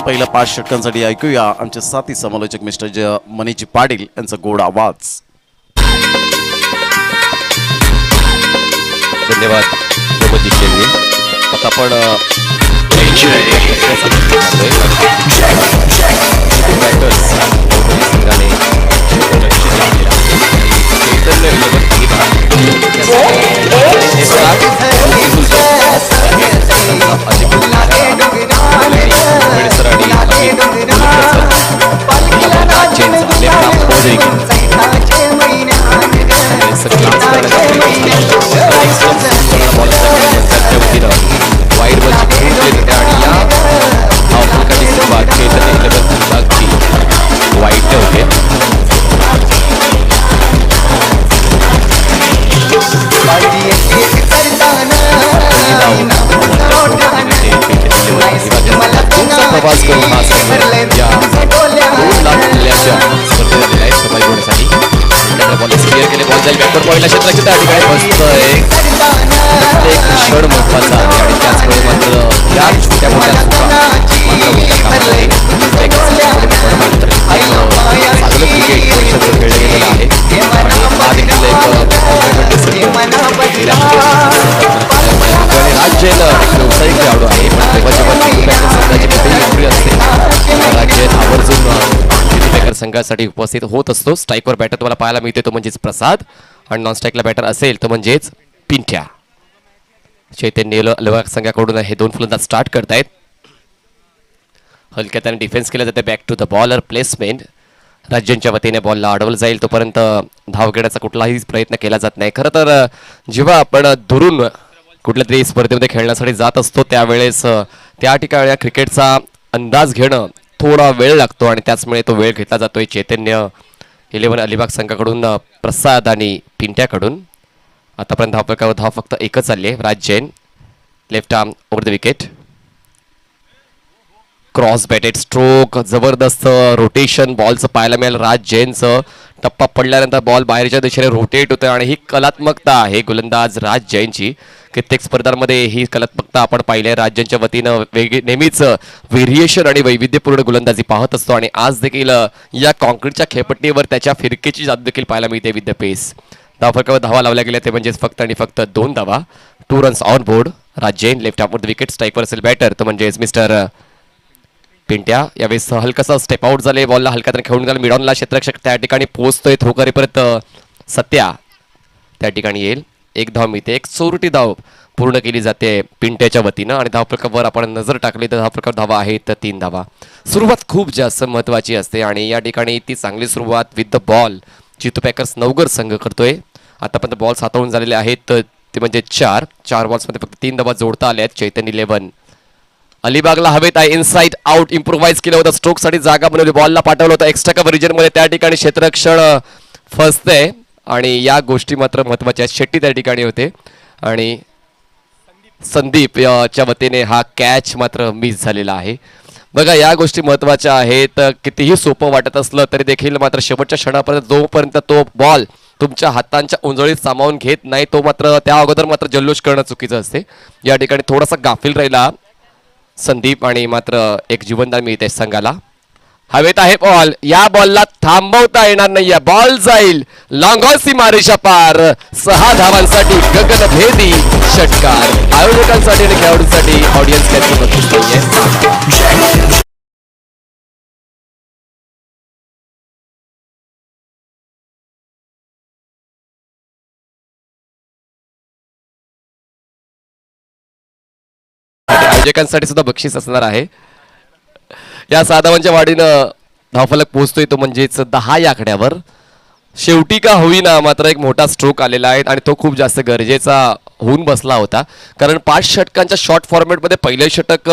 पहिल्या 5 षटकांसाठी ऐकूया आमचे साथी समालोचक मिस्टर मनीजी पाटील यांचा गोड आवाज. धन्यवाद प्रमोदजी शेळके. आता आपण प्रवास करून हा संघ या 2 लाख मूल्याच्या स्पर्धेत आलेला आहे सहभागी होण्यासाठी. बॉल क्लिअर केले, बॉल जाईल बॅकवर्ड पॉईंटला क्षेत्राच्या त्या ठिकाणी बसतोय. प्रत्येक क्षण महत्वाचा आहे आणि त्याचमुळे मात्र या छोट्या मोठ्या चुका मात्र मोठ्या कामात आहे. चांगलं क्रिकेट वर्षाचं खेळलं गेलेलं आहे आणि हा देखील राज्य व्यावसायिक खेळाडू आहे. तेव्हा जेव्हा संघाची कुठेही एंट्री असते राज्य आवर्जून संघासाठी उपस्थित होत असतो. स्ट्राईकवर बॅटर तुम्हाला पाहायला मिळते तो म्हणजेच प्रसाद आणि नॉन स्ट्राईकला बॅटर असेल तो म्हणजेच पिंट्या. चैतन्य लवाक संघाकडून हे 2 फलंदाज स्टार्ट करतायत. हलक्या त्याने डिफेन्स केला जाते. Back to the bowler placement. राज्यांच्या वतीने बॉलला अडवलं जाईल तोपर्यंत धाव घेण्याचा कुठलाही प्रयत्न केला जात नाही. खरं तर जेव्हा आपण दुरून कुठल्या तरी स्पर्धेमध्ये खेळण्यासाठी जात असतो त्यावेळेस त्या ठिकाणी क्रिकेटचा अंदाज घेणं थोडा वेळ लागतो आणि त्याचमुळे तो वेळ घेतला जातोय. चैतन्य 11 अलिबाग संघाकडून प्रसाद आणि पिंट्याकडून. आतापर्यंत धाव फक्त एकच चालली आहे. Raj Jain left arm over the wicket. Cross batted stroke, जबरदस्त रोटेशन बॉलचं पाहायला मिळेल. राज जैनचं टप्पा पडल्यानंतर बॉल बाहेरच्या दिशेने रोटेट होतं आणि ही कलात्मकता आहे गोलंदाज राज जैनची. कित्येक स्पर्धांमध्ये ही कलात्मकता आपण पाहिली आहे. राज्यांच्या वतीनं नेहमीच व्हेरिएशन आणि वैविध्यपूर्ण गोलंदाजी पाहत असतो आणि आज देखील या कॉन्क्रीटच्या खेळपट्टीवर त्याच्या फिरकीची जादू देखील पाहायला मिळते विथ द पेस. धावफलकावर धावा लावल्या गेल्या ते म्हणजेच फक्त आणि फक्त 2 धावा. 2 runs on board. Raj Jain left arm wicket. स्ट्राईकवर असेल बॅटर तो म्हणजेच मिस्टर पिंट्या. यावेळेस हलकासा स्टेप आउट झाले. बॉलला हलक्याने खेळून गेला. मिडॉनला क्षेत्ररक्षक त्या ठिकाणी पोहोचतोय. थ्रो करेपर्यंत सत्या त्या ठिकाणी येईल. 1 धाव मिळते. 1 चौरटी धाव पूर्ण केली जाते पिंट्याच्या वतीनं आणि धावफलकावर आपण नजर टाकली तर धावफलकावर धावा आहेत 3 धावा. सुरुवात खूप जास्त महत्वाची असते आणि या ठिकाणी ती चांगली सुरुवात विथ द बॉल चितू पॅकर्स नवगर संघ करतोय. आतापर्यंत बॉल्स हाताळून झालेले आहेत ते म्हणजे 4 बॉल्समध्ये फक्त 3 धावा जोडता आल्या आहेत. चैतन्य 11 अलिबागला हवेत आहे. इनसाइड आउट इम्प्रोव्हाइज केलं होतं. स्ट्रोक साठी जागा बनवली. बॉलला पाठवलं होतं एक्स्ट्रा कव्हर रिजन मध्ये. त्या ठिकाणी क्षेत्ररक्षण फसतंय आणि या गोष्टी मात्र महत्वाच्या आहेत. शेट्टी त्या ठिकाणी होते आणि संदीप च्या वतीने हा कॅच मात्र मिस झालेला आहे. बघा या गोष्टी महत्वाच्या आहेत. कितीही सोपं वाटत असलं तरी देखील मात्र शेवटच्या क्षणापर्यंत जोपर्यंत तो बॉल तुमच्या हातांच्या उंजळीत सामावून घेत नाही तो मात्र त्या अगोदर मात्र जल्लोष करणं चुकीचं असते. या ठिकाणी थोडासा गाफील राहिला संदीप आणि मात्र एक जीवनदान मिळते संघाला. हवेत आहे बॉल. या बॉलला थांबवता येणार नाहीये. बॉल जाईल लॉंगॉसी मारेशा पार. 6 धावांसाठी गगनभेदी षटकार. आयोजकांसाठी आणि खेळाडूंसाठी ऑडियन्स त्याची बघितली नाहीये. आयोजकांसाठी सुद्धा बक्षीस असणार आहे. या 6 धावांच्या वाढीनं धावफलक पोहोचतोय तो म्हणजेच 10 या आकड्यावर. शेवटी का होईना मात्र एक मोठा स्ट्रोक आलेला आहे आणि तो खूप जास्त गरजेचा होऊन बसला होता कारण 5 षटकांच्या शॉर्ट फॉर्मॅटमध्ये पहिले षटक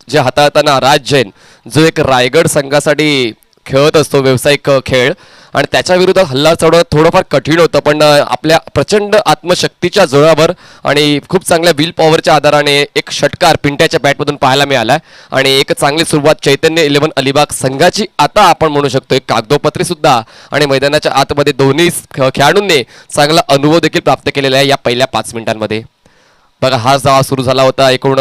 जे हाताळताना राज जैन जो एक रायगड संघासाठी खेळत असतो व्यावसायिक खेळ आणि त्याच्या विरुद्ध हल्ला चढवणं थोडंफार कठीण होतं पण आपल्या प्रचंड आत्मशक्तीच्या जोरावर आणि खूप चांगल्या विल पॉवरच्या आधाराने एक षटकार पिंट्याच्या बॅटमधून पाहायला मिळाला आणि एक चांगली सुरुवात चैतन्य 11 अलिबाग संघाची आता आपण म्हणू शकतो एक कागदोपत्री सुद्धा आणि मैदानाच्या आतमध्ये दोन्ही खेळाडूंनी चांगला अनुभव देखील प्राप्त केलेला आहे या पहिल्या 5 मिनिटांमध्ये. बघा हा सुरू झाला होता एकूण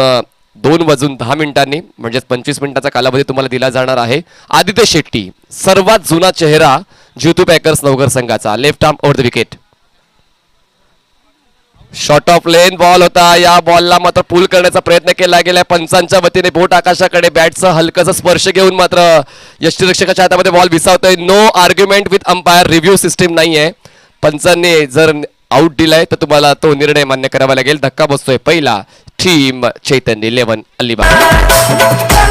2:10 म्हणजेच 25 मिनिटाचा कालावधी तुम्हाला दिला जाणार आहे. आदित्य शेट्टी सर्वात जुना चेहरा ज्योती पॅकर्स नवघर संघाचा, left arm over the wicket. Short of lane ball होता. या बॉलला मात्र पूल करण्याचा प्रयत्न केला गेला पंचांच्या वतीने. बोट आकाशाकडे बॅटचा हलकासा स्पर्श घेऊन मात्र यष्टीरक्षकाच्या हातामध्ये बॉल विसावतोय. No argument with umpire, review system नाहीये. पंचांनी जर आउट दिलाय तर तुम्हाला तो निर्णय मान्य करावा लागेल. धक्का बसतोय पहिला. टीम चैतन्य 11 अलिबाग.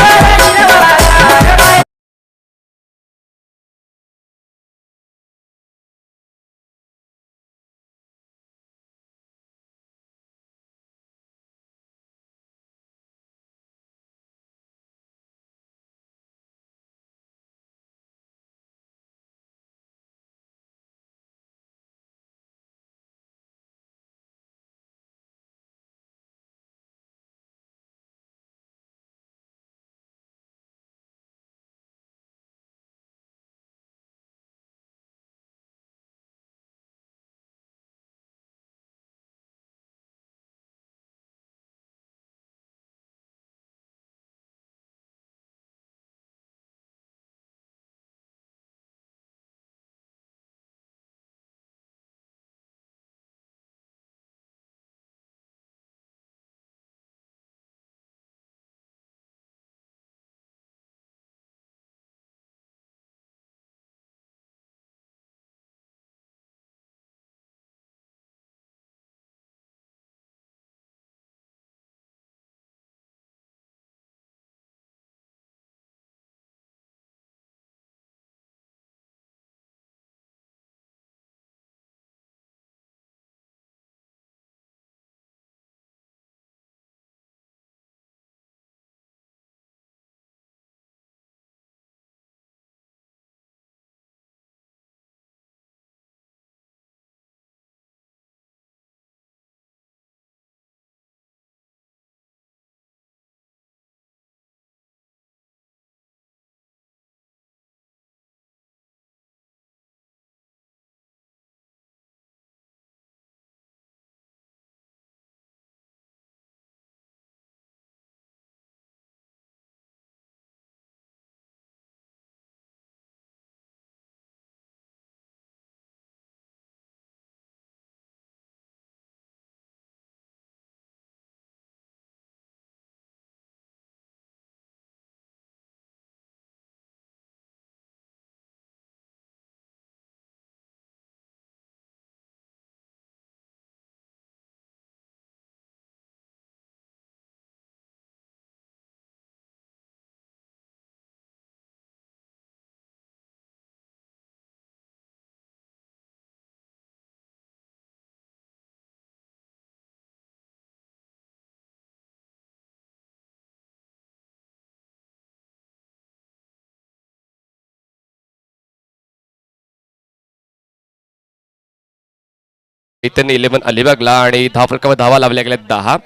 चैतन्य 11 अलिबागला आणि धावा लावल्या गेल्या 10.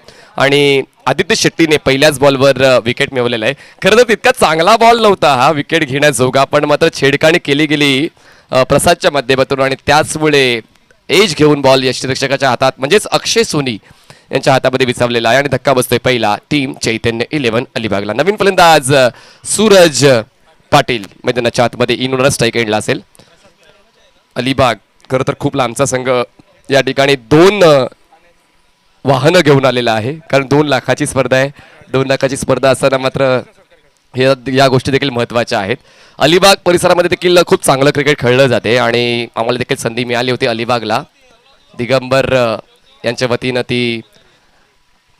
आणि आदित्य शेट्टीने पहिल्याच बॉलवर विकेट मिळवलेला आहे. खरं तर तितका चांगला बॉल नव्हता हा विकेट घेण्याजोगा, पण मात्र छेडखाणी केली गेली प्रसादच्या माध्यमातून आणि त्याचमुळे एज घेऊन बॉल यष्टीरक्षकाच्या हातात म्हणजेच अक्षय सोनी यांच्या हातामध्ये विसावलेला आहे आणि धक्का बसतोय पहिला. टीम चैतन्य 11 अलिबागला. नवीन फलंदाज सूरज पाटील मैदानाच्या आतमध्ये इन स्ट्राईक एंडला असेल. अलिबाग खरं तर खूप लांबचा संघ या ठिकाणी 2 वाहनं घेऊन आलेला आहे, कारण 2 लाखाची स्पर्धा आहे. 2 लाखाची स्पर्धा असताना मात्र या गोष्टी देखील महत्त्वाच्या आहेत. अलिबाग परिसरामध्ये देखील खूप चांगलं क्रिकेट खेळलं जाते आणि आम्हाला देखील संधी मिळाली होती अलिबागला. दिगंबर यांच्या वतीनं ती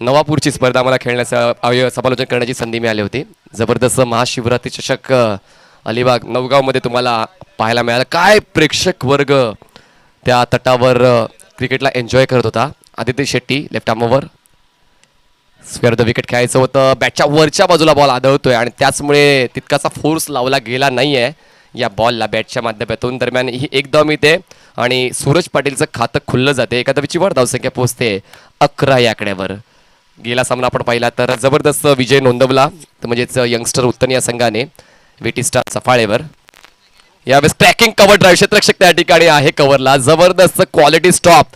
नवापूरची स्पर्धा आम्हाला खेळण्याचं समालोचन करण्याची संधी मिळाली होती. जबरदस्त महाशिवरात्री चषक अलिबाग नवगावमध्ये तुम्हाला पाहायला मिळाला. काय प्रेक्षक वर्ग त्या तटावर क्रिकेटला एन्जॉय करत होता. आदित्य शेट्टी लेफ्ट आर्मवर स्क्वेअर द विकेट खेळायचं होतं. बॅटच्या वरच्या बाजूला बॉल आदळतोय आणि त्याचमुळे तितकासा फोर्स लावला गेला नाहीये या बॉलला बॅटच्या माध्यमातून. दरम्यान ही एक धाव मिळते आणि सूरज पाटीलचं खातं खुललं जाते. एका धावेची वर धावसंख्या पोहोचते 11 या आकड्यावर. गेला सामना आपण पाहिला तर जबरदस्त विजय नोंदवला म्हणजेच यंगस्टर उत्तन या संघाने वेटिस्टा सफाळेवर. यावेळेस ट्रॅकिंग कव्हर ड्राईव्ह क्षेत्ररक्षक त्या ठिकाणी आहे कव्हरला. जबरदस्त क्वालिटी स्टॉप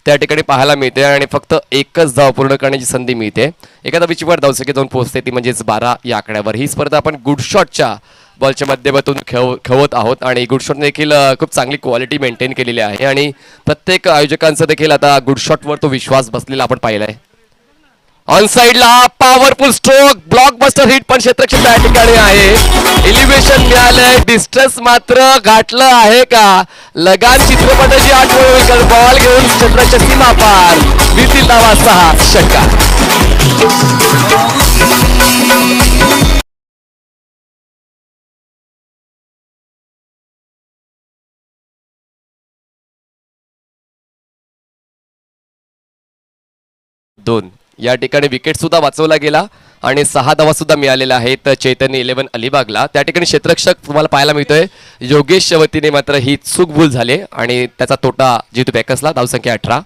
त्या ठिकाणी पाहायला मिळते आणि फक्त एकच धाव पूर्ण करण्याची संधी मिळते. एखादा विचिवाट धावसंख्या जाऊन पोहोचते ती म्हणजेच 12 या आकड्यावर. ही स्पर्धा आपण गुड शॉटच्या बॉलच्या माध्यमातून खेळवत आहोत आणि गुड शॉट देखील खूप चांगली क्वालिटी मेंटेन केलेली आहे आणि प्रत्येक आयोजकांचा देखील आता गुड शॉटवर तो विश्वास बसलेला आपण पाहिलाय. ऑन साइडला पॉवरफुल स्ट्रोक ब्लॉकबस्टर हिट पण क्षेत्ररक्षक त्या ठिकाणी आहे. एलिव्हेशन मिळालंय, डिस्टन्स मात्र गाठलं आहे का? लगान चित्रपटाची आठवण बॉल घेऊन क्षेत्राच्या सीमा पार. वितील धावा 6 षटकार. दोन या ठिकाणी विकेट सुद्धा वाचवला गेला आणि 6 धावा सुद्धा मिळालेल्या आहेत चैतन्य 11 अलिबागला. त्या ठिकाणी क्षेत्ररक्षक तुम्हाला पाहायला मिळतोय योगेश वतीने मात्र ही चूक भूल झाली आणि त्याचा तोटा जितू पॅकर्सला. धावसंख्या 18.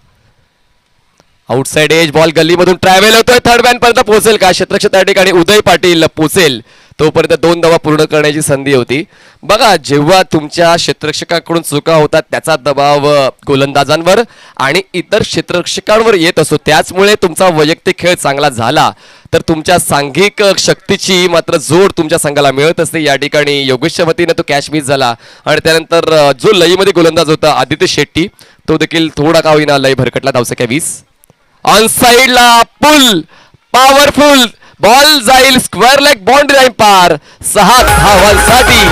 आउटसाइड एज बॉल गल्लीमधून ट्रॅव्हल होतोय. थर्ड मॅन पर्यंत पोहोचेल का? क्षेत्ररक्षक त्या ठिकाणी उदय पाटील पोहोचेल तोपर्यंत 2 धावा पूर्ण करण्याची संधी होती. बघा, जेव्हा तुमच्या क्षेत्ररक्षकाकडून चुका होतात त्याचा दबाव गोलंदाजांवर आणि इतर क्षेत्ररक्षकांवर येत असतो. त्याचमुळे तुमचा वैयक्तिक खेळ चांगला झाला तर तुमच्या सांघिक शक्तीची मात्र जोड तुमच्या संघाला मिळत असते. या ठिकाणी योगेशच्या वतीने तो कॅच मिस झाला आणि त्यानंतर जो लईमध्ये गोलंदाज होता आदित्य शेट्टी तो देखील थोडा का होईना लई भरकटला. धावसंख्या 20. ऑन साइडला पुल पॉवरफुल बॉल जाईल स्क्वेअर लेग बाउंड्री लाईन पार. 6 धावांसाठी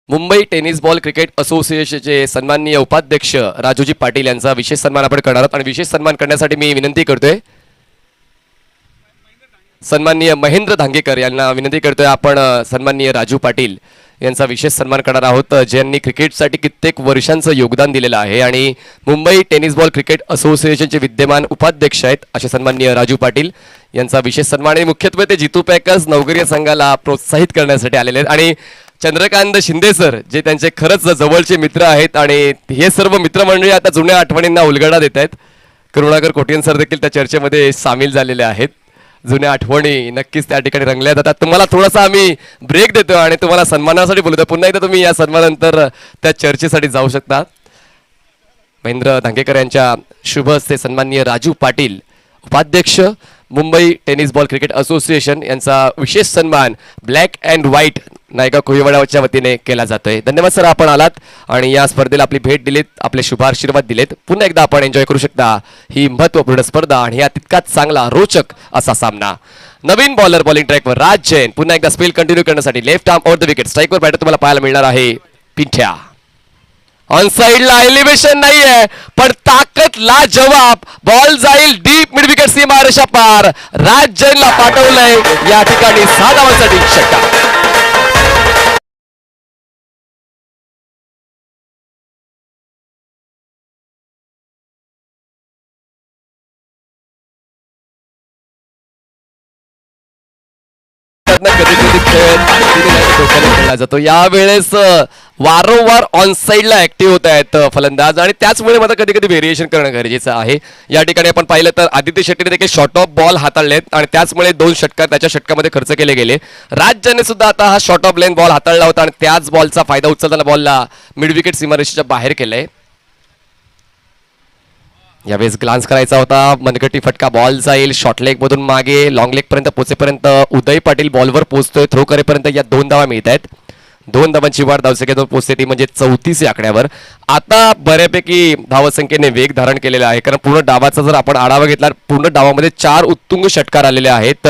मुंबई टेनिस बॉल क्रिकेट असोसिएशनचे सन्माननीय उपाध्यक्ष राजूजी पाटील यांचा विशेष सन्मान आपण करणार आहोत आणि विशेष सन्मान करण्यासाठी मी विनंती करतोय सन्माननीय महेंद्र धांगेकर यांना विनंती करतोय आपण सन्माननीय राजू पाटील यांचा विशेष सन्मान करणार आहोत ज्यांनी क्रिकेटसाठी कित्येक वर्षांचं योगदान दिलेलं आहे आणि मुंबई टेनिस बॉल क्रिकेट असोसिएशनचे विद्यमान उपाध्यक्ष आहेत असे सन्माननीय राजू पाटील यांचा विशेष सन्मान आणि मुख्यत्वे ते जितू पॅकर्स नवगरिया संघाला प्रोत्साहित करण्यासाठी आलेले आहेत आणि चंद्रकांत शिंदे सर जे त्यांचे खरंच जवळचे मित्र आहेत आणि हे सर्व मित्रमंडळी आता जुन्या आठवणींना उलगडा देत आहेत. करुणाकर कोटियन सर देखील त्या चर्चेमध्ये सामील झालेले आहेत. जुन्या आठवणी नक्कीच त्या ठिकाणी रंगल्या जातात. तुम्हाला थोडासा आम्ही ब्रेक देतो आणि तुम्हाला सन्मानासाठी बोलतो. पुन्हा एकदा तुम्ही या सन्मानानंतर त्या चर्चेसाठी जाऊ शकता. महेंद्र धांगेकर यांच्या शुभ हस्ते सन्माननीय राजू पाटील उपाध्यक्ष Mumbai tennis ball cricket association यांचा विशेष सन्मान ब्लॅक अँड व्हाईट नायका कोळीवाड्याच्या वतीने केला जातोय. धन्यवाद सर आपण आलात आणि या स्पर्धेला आपली भेट दिलीत आपले शुभाशीर्वाद दिलेत. पुन्हा एकदा आपण एन्जॉय करू शकता ही महत्वपूर्ण स्पर्धा आणि हा तितकाच चांगला रोचक असा सामना. नवीन बॉलर बॉलिंग ट्रॅकवर राज जैन पुन्हा एकदा स्पेल कंटिन्यू करण्यासाठी left arm over the wicket स्ट्राईकवर बॅटर तुम्हाला पाहायला मिळणार आहे पिंठ्या. ऑन साइडला एलिव्हेशन नाहीये पण ताकद ला जवाब बॉल जाईल डीप मिड विकेट सीमारेषा पार. राज जैनला पाठवलंय या ठिकाणी 6 धावांसाठी षटकार. कधी खेळला जातो. यावेळेस वारंवार ऑन साइडला ऍक्टिव्ह होत आहेत फलंदाज आणि त्याचमुळे मात्र कधी कधी व्हेरिएशन करणं गरजेचं आहे. या ठिकाणी आपण पाहिलं तर आदित्य शेट्टीने देखील शॉर्ट ऑफ बॉल हाताळलेत आणि त्याचमुळे 2 षटकार त्याच्या षटकामध्ये खर्च केले गेले. राज्याने सुद्धा आता हा शॉर्ट ऑफ लेन बॉल हाताळला होता आणि त्याच बॉलचा फायदा उचलताना बॉलला मिड विकेट सीमारेषेच्या बाहेर केलंय. यावेळेस ग्लान्स करायचा होता मनगटी फटका बॉल जाईल शॉर्ट लेग मधून मागे लॉंग लेग पर्यंत पोहोचेपर्यंत उदय पाटील बॉलवर पोहोचतोय. थ्रो करेपर्यंत या 2 धावा मिळत आहेत. 2 धावांची वाढ धावसंख्येतून पोहोचते ती म्हणजे 34 या आकड्यावर. आता बऱ्यापैकी धावसंख्येने वेग धारण केलेला आहे कारण पूर्ण डावाचा जर आपण आढावा घेतला पूर्ण डावामध्ये 4 उत्तुंग षटकार आलेले आहेत.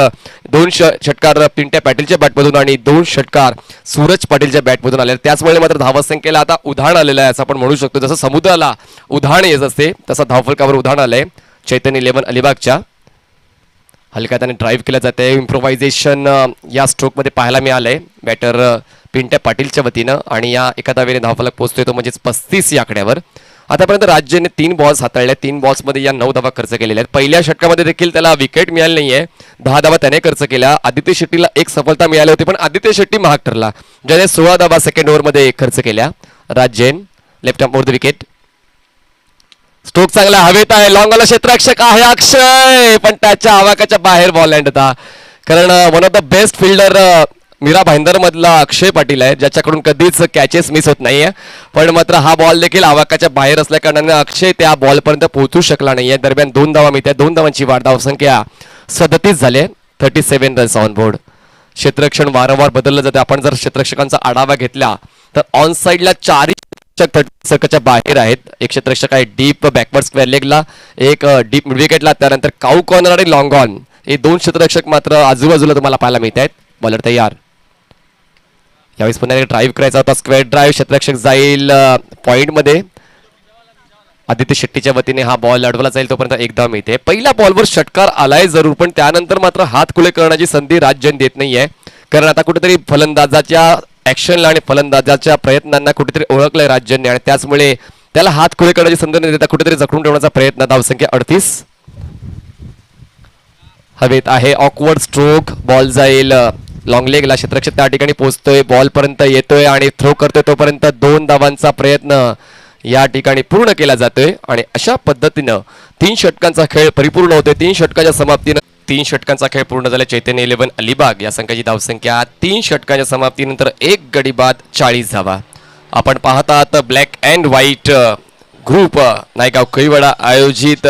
2 षटकार पिंट्या पाटीलच्या बॅटमधून आणि 2 षटकार सूरज पाटीलच्या बॅटमधून आले. त्याचमुळे मात्र धावसंख्येला आता उधाण आलेलं आहे असं आपण म्हणू शकतो. जसं समुद्राला उधाण येत असते तसं धावफलकावर उधाण आलंय चैतन्य 11 अलिबागच्या. हलक्या त्याने ड्राईव्ह केलं जाते. इम्प्रोव्हायझेशन या स्ट्रोकमध्ये पाहायला मिळालंय बॅटर पिंट्या पाटीलच्या वतीनं आणि या एका धावेने धावफलक पोहोचतोय तो म्हणजेच 35 या आकड्यावर. आतापर्यंत राज्याने 3 बॉल्स हाताळल्या. 3 बॉल्समध्ये या 9 धावा खर्च केलेल्या आहेत. पहिल्या षटकामध्ये देखील त्याला विकेट मिळाली नाहीये. 10 धावा त्याने खर्च केल्या. आदित्य शेट्टीला एक सफलता मिळाली होती पण आदित्य शेट्टी महाग ठरला ज्याने 16 धावा सेकंड ओव्हरमध्ये खर्च केल्या. Raj Jain left arm over the wicket stroke चांगला हवेत आहे, लॉंगला क्षेत्ररक्षक आहे अक्षय, पण त्याच्या आवाकाच्या बाहेर बॉल लँड होता. कारण one of the best fielder Mira Bhayandar मधला अक्षय पाटील आहे, ज्याच्याकडून कधीच कॅचेस मिस होत नाहीये. पण मात्र हा बॉल देखील आवाकाच्या बाहेर असल्या कारणाने अक्षय त्या बॉल पर्यंत पोहोचू शकला नाहीये. दरम्यान 2 धावा मिळतात, 2 धावांची वाढ, धावसंख्या 37 झाली, 37 रन्स ऑन बोर्ड. क्षेत्ररक्षण वारंवार बदललं जाते. आपण जर क्षेत्ररक्षकांचा आढावा घेतला तर ऑन साइडला 4 सर्कलच्या बाहेर आहेत. एक क्षेत्ररक्षक आहे डीप बॅकवर्ड स्क्वेअर लेगला, एक डीप मिड विकेटला, त्यानंतर काऊ कॉर्नर आणि लॉंग ऑन, हे 2 क्षेत्ररक्षक मात्र आजूबाजूला तुम्हाला पाहायला मिळत आहेत. बॉलर तयार. यावेळेस पुन्हा ड्राईव्ह करायचा होता, स्क्वेअर ड्राईव्ह, क्षेत्ररक्षक जाईल पॉइंट मध्ये. आदित्य शेट्टीच्या वतीने हा बॉल अडवला जाईल, तोपर्यंत एकदा मिळते. पहिल्या बॉलवर षटकार आलाय जरूर, पण त्यानंतर मात्र हात खुले करण्याची संधी राज जैन देत नाहीये. कारण आता कुठेतरी फलंदाजाच्या ऍक्शनला आणि फलंदाजाच्या प्रयत्नांना कुठेतरी ओळखलंय राज जैनने, आणि त्याचमुळे त्याला हात खुले करण्याची संधी न देता कुठेतरी जखडून ठेवण्याचा प्रयत्न. धावसंख्या 38. हवेत आहे, ऑकवर्ड स्ट्रोक, बॉल जाईल लॉंग लेगला. क्षेत्ररक्षक त्या ठिकाणी पोहोचतोय, बॉल पर्यंत येतोय आणि थ्रो करतोय, तोपर्यंत 2 धावांचा प्रयत्न या ठिकाणी पूर्ण केला जातोय. आणि अशा पद्धतीनं 3 षटकांचा खेळ परिपूर्ण होतोय. 3 षटकाच्या समाप्तीनं 3 षटकांचा खेळ पूर्ण झाला. चैतन्य 11 अलिबाग या संघाची धावसंख्या 3 षटकांच्या समाप्तीनंतर 1 गडी बाद 40 धावा. आपण पाहत आहात black and white group Naigaon Kaiwada आयोजित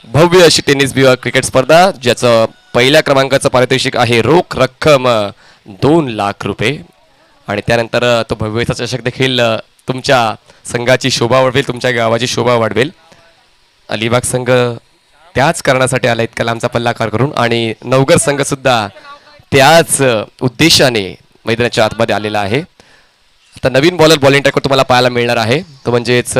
भव्य अशी टेनिस विभाग क्रिकेट स्पर्धा, ज्याचं पहिल्या क्रमांकाचं पारितोषिक आहे रोख रक्कम 2 लाख रुपये. आणि त्यानंतर तो भव्यचा चषक देखील तुमच्या संघाची शोभा वाढवेल, तुमच्या गावाची शोभा वाढवेल. अलिबाग संघ त्याच कारणासाठी आला इतका लांबचा पल्ला पार करून, आणि नवगर संघ सुद्धा त्याच उद्देशाने मैदानाच्या आतमध्ये आलेला आहे. आता नवीन बॉलर बॉलिंग ट्रॅकवर तुम्हाला पाहायला मिळणार आहे, तो म्हणजेच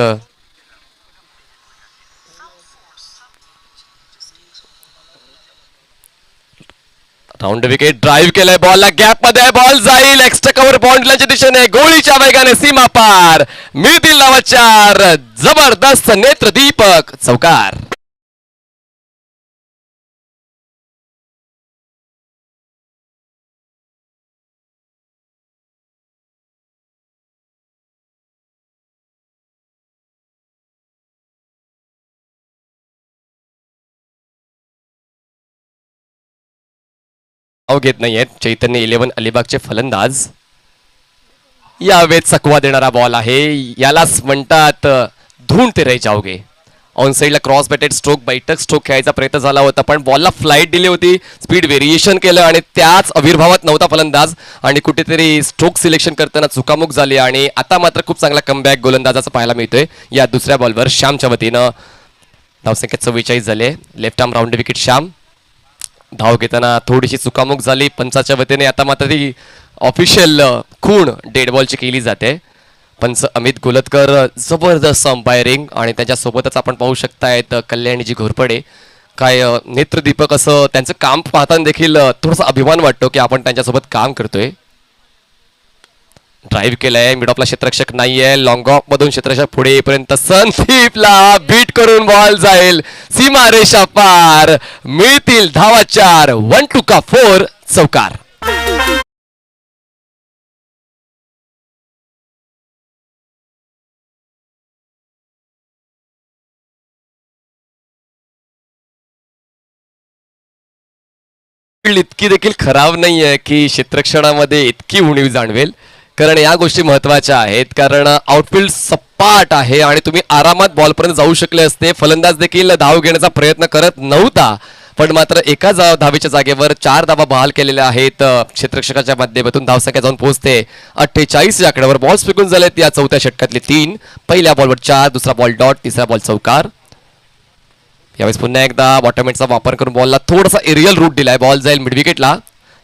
राऊंड विकेट, ड्राईव्ह केलाय, बॉलला गॅप मध्ये, बॉल जाईल एक्स्ट्रा कव्हर बाउंड्रीच्या दिशेने, गोळीच्या वेगाने सीमा पार, मिळतील धावा 4. जबरदस्त नेत्रदीपक चौकार. धाव घेत नाहीयेत चैतन्य 11 अलिबागचे फलंदाज. यावेळेस चकवा देणारा बॉल आहे, यालाच म्हणतात धून ते रे जाओगे. ऑन साइडला क्रॉस बॅटेड स्ट्रोक, बैठक स्ट्रोक खेळायचा प्रयत्न झाला होता, पण बॉलला फ्लाईट दिली होती, स्पीड व्हेरिएशन केलं आणि त्याच अविर्भावात नव्हता फलंदाज, आणि कुठेतरी स्ट्रोक सिलेक्शन करताना चुकामुक झाली. आणि आता मात्र खूप चांगला कमबॅक गोलंदाजाचा पाहायला मिळतोय. या दुसऱ्या बॉलवर श्यामच्या वतीनं धावसंख्या 44 झाले. Left arm round wicket Shyam. धाव घेताना थोडीशी चुकामुक झाली पंचाच्या वतीने. आता मात्र ती ऑफिशियल खूण डेड बॉलची केली जाते. पंच अमित गोलतकर जबरदस्त अंपायरिंग, आणि त्याच्यासोबतच आपण पाहू शकतायत कल्याणीजी घोरपडे. काय नेत्रदीपक असं त्यांचं काम पाहताना देखील थोडासा अभिमान वाटतो की आपण त्यांच्यासोबत काम करतोय. ड्राईव्ह केलाय, मिड ऑफला क्षेत्ररक्षक नाहीये, लॉंग ऑफ मधून क्षेत्ररक्षक पुढे येईपर्यंत संदीपला बीट करून बॉल जाईल सीमा रेषा पार, मिळतील धावा 4. 1 2 का 4 चौकार. इतकी देखील खराब नाहीये की क्षेत्ररक्षणामध्ये इतकी उणीव जाणवेल, कारण या गोष्टी महत्वाच्या आहेत. कारण आउटफील्ड सपाट आहे आणि तुम्ही आरामात बॉलपर्यंत जाऊ शकले असते. फलंदाज देखील धाव घेण्याचा प्रयत्न करत नव्हता, पण मात्र एका धावेच्या जागेवर 4 धावा बहाल केलेल्या आहेत क्षेत्ररक्षकाच्या माध्यमातून. धावसंख्या जाऊन पोहोचते 48 या आकड्यावर. बॉल्स फेकून झालेत या 4थ्या षटकातले 3. पहिल्या बॉलवर 4, दुसरा बॉल डॉट, तिसरा बॉल चौकार. यावेळेस पुन्हा एकदा बॉटमहेडचा वापर करून बॉलला थोडासा एरियल रूट दिलाय, बॉल जाईल मिड विकेटला.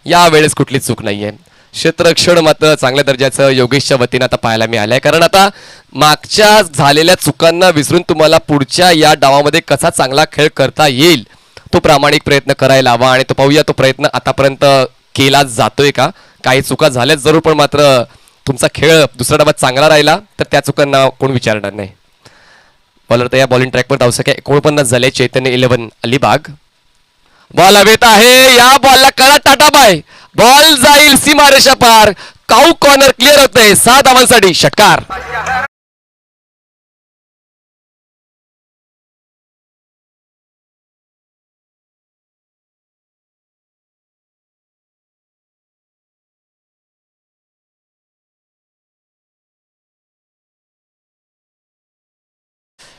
यावेळेस कुठलीच चूक नाहीये. क्षेत्ररक्षण मात्र चांगल्या दर्जाचं योगेशच्या वतीनं आता पाहायला मिळालंय, कारण आता मागच्या झालेल्या चुकांना विसरून तुम्हाला पुढच्या या डावामध्ये कसा चांगला खेळ करता येईल तो प्रामाणिक प्रयत्न करायला हवा. आणि तो पाहूया तो प्रयत्न आतापर्यंत केला जातोय का. काही चुका झाल्याच जरूर, पण मात्र तुमचा खेळ दुसऱ्या डावात चांगला राहिला तर त्या चुकांना कोण विचारणार नाही. बॉलर तर या बॉलिंग ट्रॅकवर धावसंख्या 49 झाले. चैतन्य 11 अलिबाग. बॉल हवेत आहे, या बॉलला कळा टाटाबाय, बॉल जाईल सीमारेषा पार. काऊ कॉर्नर क्लिअर होतंय 6 धावांसाठी षटकार.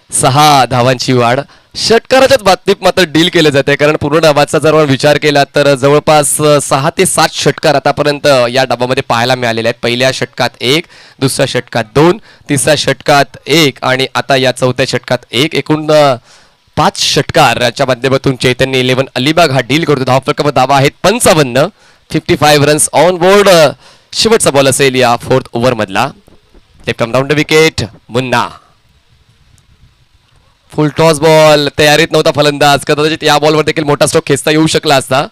6 धावांची वाढ. षटकाराच्याच बाबतीत मात्र डील केले जाते, कारण पूर्ण डावाचा जर आपण विचार केला तर जवळपास 6 ते 7 षटकार आतापर्यंत या डावामध्ये पाहायला मिळालेले आहेत. पहिल्या षटकात 1, दुसऱ्या षटकात 2, तिसऱ्या षटकात 1 आणि आता या चौथ्या षटकात 1. एकूण 5 षटकाराच्या माध्यमातून चैतन्य 11 अलिबाग हा डील करतो. धावफलकावर धावा आहेत 55. 55 रन्स ऑन बोर्ड. शेवटचा बॉल असेल या 4th ओव्हर मधला. ते come down the wicket. Munna full toss ball. तयारीत नव्हता फलंदाज. कदाचित या बॉलवर देखील मोठा स्ट्रोक खेचता येऊ शकला असता.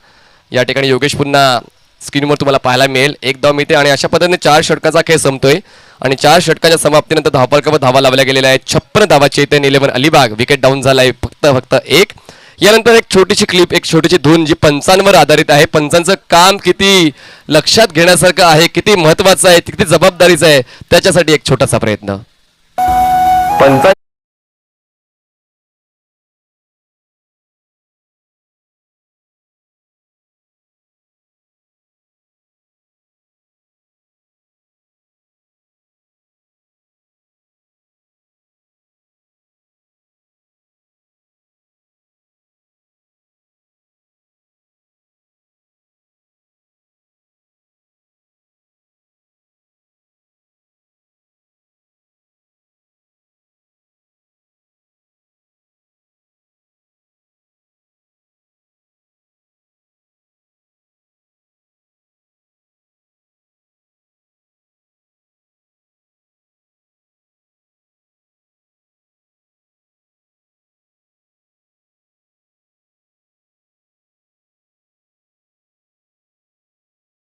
या ठिकाणी योगेश पुन्हा स्क्रीनवर तुम्हाला पाहायला मिळेल. 1 धाव मिळते आणि अशा पद्धतीने 4 षटकाचा खेळ संपतोय आणि 4 षटकाच्या समाप्तीनंतर धावफलकावर धावा लावल्या गेलेल्या आहेत. 56 धावा चैतन्य 11 अलिबाग. विकेट डाऊन झालाय फक्त 1. यानंतर एक छोटीशी क्लिप, एक छोटीशी धून जी पंचांवर आधारित आहे. पंचांचं काम किती लक्षात घेण्यासारखं आहे, किती महत्वाचं आहे, किती जबाबदारीचं आहे, त्याच्यासाठी एक छोटासा प्रयत्न.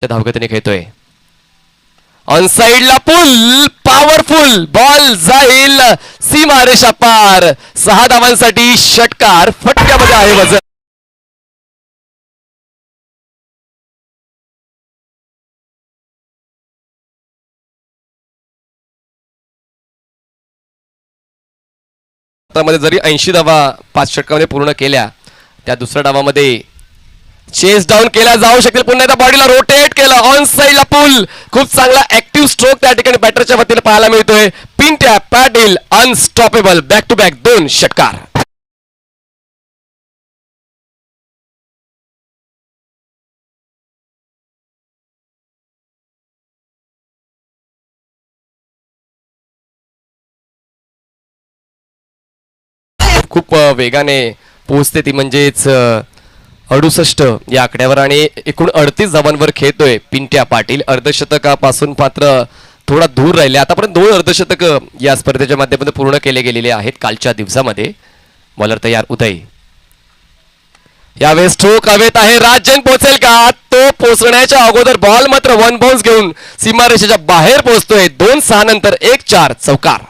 धावगतीने खेळतोय. ऑन साइडला पुल. पॉवरफुल बॉल जाईल सीमारेषा पार. 6 धावांसाठी षटकार. फटक्यामध्ये आहे वजन. मध्ये जरी 80 धावा 5 षटकामध्ये पूर्ण केल्या, त्या दुसऱ्या डावामध्ये चेस डाऊन केला जाऊ शकेल. पुन्हा एकदा बॉडीला रोटेट केलं. ऑन साइडला पुल. खूप चांगला ऍक्टिव्ह स्ट्रोक त्या ठिकाणी बॅटरच्या वतीने पाहायला मिळतोय. Pintya Patil unstoppable. Back to back 2 षटकार. खूप वेगाने पोहोचते ती, म्हणजेच 68 या आकड्यावर आणि एकूण 38 धावांवर खेळतोय पिंट्या पाटील. अर्धशतकापासून मात्र थोडा दूर राहिले. आतापर्यंत 2 अर्धशतक या स्पर्धेच्या माध्यमातून पूर्ण केले गेलेले आहेत कालच्या दिवसामध्ये. बॉलर तयार उदय. यावेळेस स्ट्रोक हवेत आहे. राज जैन पोहोचेल का? तो पोहोचण्याच्या अगोदर बॉल मात्र 1 बाउन्स घेऊन सीमारेषेच्या बाहेर पोहोचतोय. 2-6 नंतर 1-4 चौकार.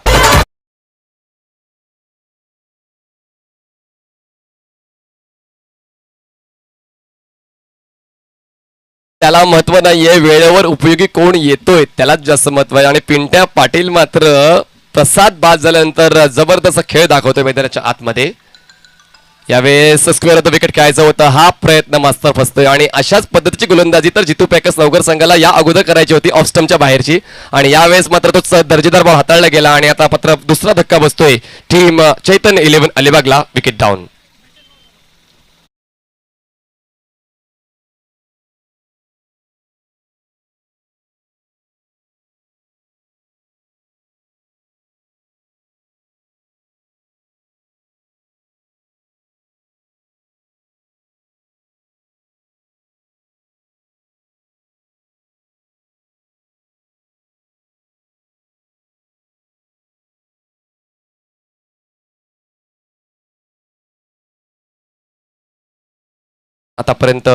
त्याला महत्व नाहीये, वेळेवर उपयोगी कोण येतोय त्यालाच जास्त महत्व आहे. आणि पिंट्या पाटील मात्र प्रसाद बाद झाल्यानंतर जबरदस्त खेळ दाखवतोय मैदानाच्या आतमध्ये. यावेळेस स्क्वेअर ऑफ द विकेट खेळायचं होतं. हा प्रयत्न मास्तर फसतोय आणि अशाच पद्धतीची गोलंदाजी तर जितू पॅकर्स नवघर संघाला या अगोदर करायची होती ऑफ स्टंपच्या बाहेरची, आणि यावेळेस मात्र तो दर्जेदार बॉल हाताळला गेला आणि आता मात्र दुसरा धक्का बसतोय टीम चैतन्य 11 अलिबागला. Wicket down. आतापर्यंत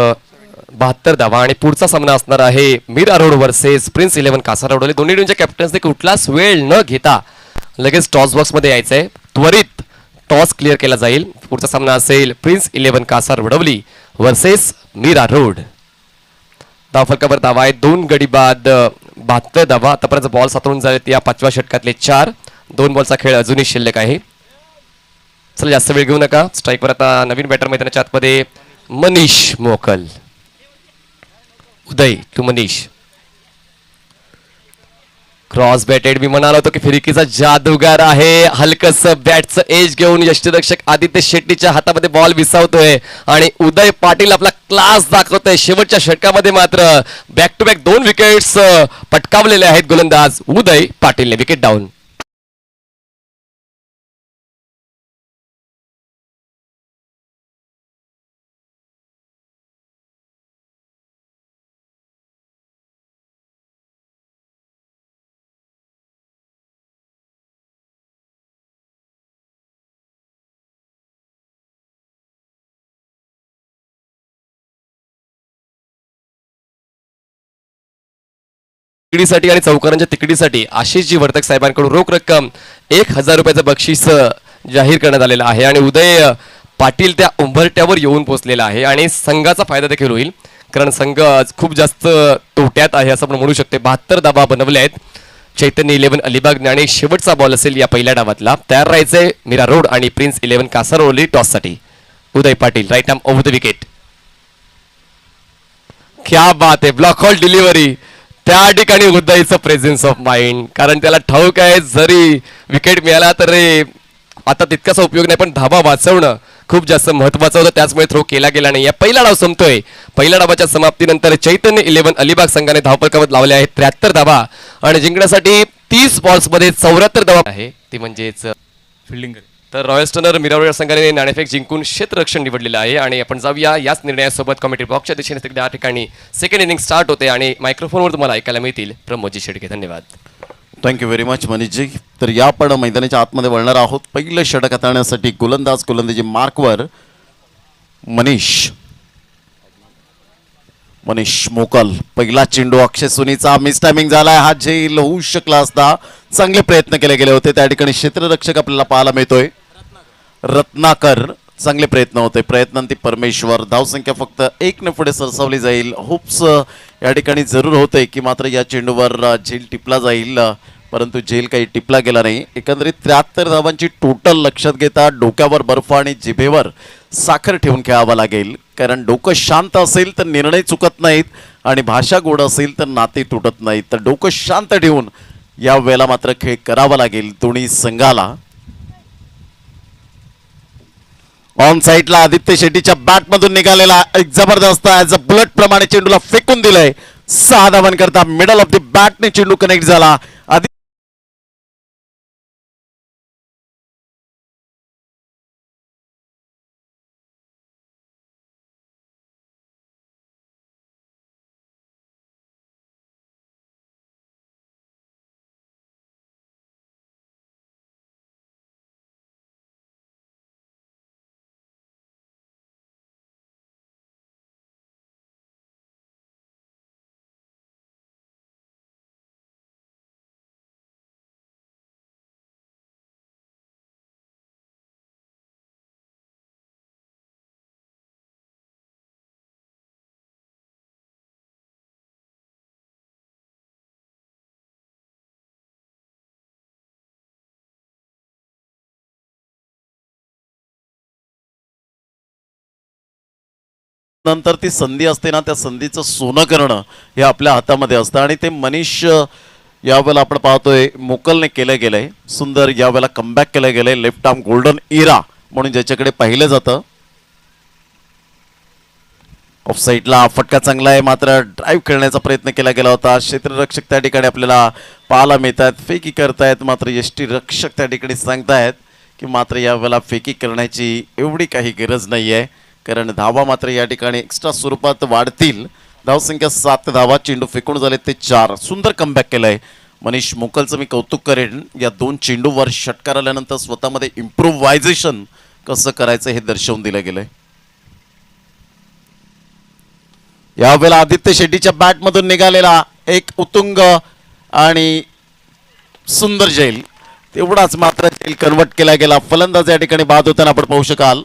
72 धावा आणि पुढचा सामना असणार आहे मीरा रोड वर्सेस प्रिन्स 11 कासारवडोली. दोन्ही टीमच्या कॅप्टन्सने कुठलाच वेळ न घेता लगेच टॉस बॉक्स मध्ये यायचंय. त्वरित टॉस क्लिअर केला जाईल. पुढचा सामना असेल प्रिन्स 11 कासारवडोली वर्सेस मीरा रोड. धावफलकावर धावा आहे 2 गडी बाद 72 धावा. आतापर्यंत बॉल सातवून झालेत या 5व्या षटकातले 4. 2 बॉलचा खेळ अजूनही शिल्लक आहे. चला जास्त वेळ घेऊ नका. स्ट्राईकवर आता नवीन बॅटर मैदानाच्या आतमध्ये मनीष मोकल. उदय टू मनीष. क्रॉस बॅटेड मी म्हणालो होतो की फिरकीचा जादूगार आहे. हलकस बॅटचं एज घेऊन यष्टीरक्षक आदित्य शेट्टीच्या हातामध्ये बॉल विसावतोय आणि उदय पाटील आपला क्लास दाखवतोय. शेवटच्या षटकामध्ये मात्र बॅक टू बॅक 2 विकेट्स पटकावलेले आहेत गोलंदाज उदय पाटीलने. Wicket down. तिकडीसाठी आणि चौकारांच्या तिकडीसाठी आशिषजी वर्तक साहेबांकडून रोख रक्कम 1,000 रुपयाचं बक्षीस जाहीर करण्यात आलेलं आहे आणि उदय पाटील त्या उंबरट्यावर येऊन पोहोचलेला आहे आणि संघाचा फायदा देखील होईल कारण संघ आज खूप जास्त तोट्यात आहे असं आपण म्हणू शकतो. 72 धावा बनवल्या आहेत. चैतन्य 11 अलिबाग आणि शेवटचा बॉल असेल या पहिल्या डावातला. तयार राहायचंय मीरा रोड आणि प्रिन्स 11 कासारवली टॉससाठी. Uday Patil right arm over the wicket. क्या बात आहे. Block hole delivery. त्या ठिकाणी उदयचं प्रेझेन्स ऑफ माइंड कारण त्याला ठाऊक आहे जरी विकेट मिळाला तरी आता तितकासा उपयोग नाही पण धाबा वाचवणं खूप जास्त महत्वाचं होतं. त्याचमुळे थ्रो केला गेला नाही. या पहिला डाव संपतोय. पहिल्या डावाच्या समाप्तीनंतर चैतन्य 11 अलिबाग संघाने धावफलकावर लावले आहेत 73 धावा आणि जिंकण्यासाठी 30 बॉल्समध्ये 74 धावा आहे ती म्हणजेच फिल्डिंग तर रॉयल स्टनर मिरावळ संघाने नाणेफेक जिंकून क्षेत्ररक्षण निवडलेलं आहे आणि आपण जाऊया याच निर्णयासोबत कॉमेंट्री बॉक्सच्या दिशेने त्या ठिकाणी सेकंड इनिंग स्टार्ट होते आणि मायक्रोफोनवर तुम्हाला ऐकायला मिळतील प्रमोदजी शेडके. धन्यवाद. Thank you very much Manishji. तर या आपण मैदानाच्या आतमध्ये वळणार आहोत. पहिलं षटक हाताळण्यासाठी गोलंदाजी मार्कवर मनीष मोकल. पहिला चेंडू अक्षय सोनीचा मिस टायमिंग झालाय. हा झेल होऊ शकला असता. चांगले प्रयत्न केले गेले होते. त्या ठिकाणी क्षेत्ररक्षक आपल्याला पाहायला मिळतोय रत्नाकर. चांगले प्रयत्न होते. प्रयत्नांती परमेश्वर. धावसंख्या फक्त 1 ने पुढे सरसावली जाईल. होप्स या ठिकाणी जरूर होते की मात्र या चेंडूवर झेल टिपला जाईल परंतु झेल काही टिपला गेला नाही. एकंदरीत 73 धावांची टोटल लक्षात घेता डोक्यावर बर्फ आणि जिभेवर साखर ठेवून खेळावं लागेल कारण डोकं शांत असेल तर निर्णय चुकत नाहीत आणि भाषा गोड असेल तर नाते तुटत नाहीत. तर डोकं शांत ठेवून या वेळेला मात्र खेळ करावा लागेल दोन्ही संघाला. ऑन साईडला आदित्य शेट्टीच्या बॅटमधून निघालेला एक जबरदस्त ॲज अ बुलेट प्रमाणे चेंडूला फेकून दिलंय. 6 धावां करता मिडल ऑफ द बॅटने चेंडू कनेक्ट झाला. नंतर ती संधी असते ना त्या संधीचं सोनं करणं हे आपल्या हातामध्ये असतं आणि ते मनीष यावेळेला आपण पाहतोय मोकलने केलं गेलंय. सुंदर यावेळेला कमबॅक केलं गेलंय. लेफ्ट आर्म गोल्डन इरा म्हणून ज्याच्याकडे पाहिलं जातं. ऑफ साईडला फटका चांगला आहे मात्र ड्राईव्ह खेळण्याचा प्रयत्न केला गेला होता. क्षेत्ररक्षक त्या ठिकाणी आपल्याला पाहायला मिळतात. फेकी करतायत मात्र यष्टीरक्षक त्या ठिकाणी सांगतायत की मात्र यावेळेला फेकी करण्याची एवढी काही गरज नाही आहे कारण धावा मात्र या ठिकाणी एक्स्ट्रा स्वरूपात वाढतील. धावसंख्या 7 धावा. चेंडू फेकून झाले ते 4. सुंदर कमबॅक केलंय मनीष मोकलचं. मी कौतुक करेन या 2 चेंडूवर षटकार आल्यानंतर स्वतःमध्ये इम्प्रोव्हायझेशन कसं करायचं हे दर्शवून दिलं गेलंय. यावेळेला आदित्य शेट्टीच्या बॅटमधून निघालेला एक उतुंग आणि सुंदर झेल. तेवढाच मात्र झेल कन्वर्ट केला गेला. फलंदाज या ठिकाणी बाद होताना आपण पाहू शकाल.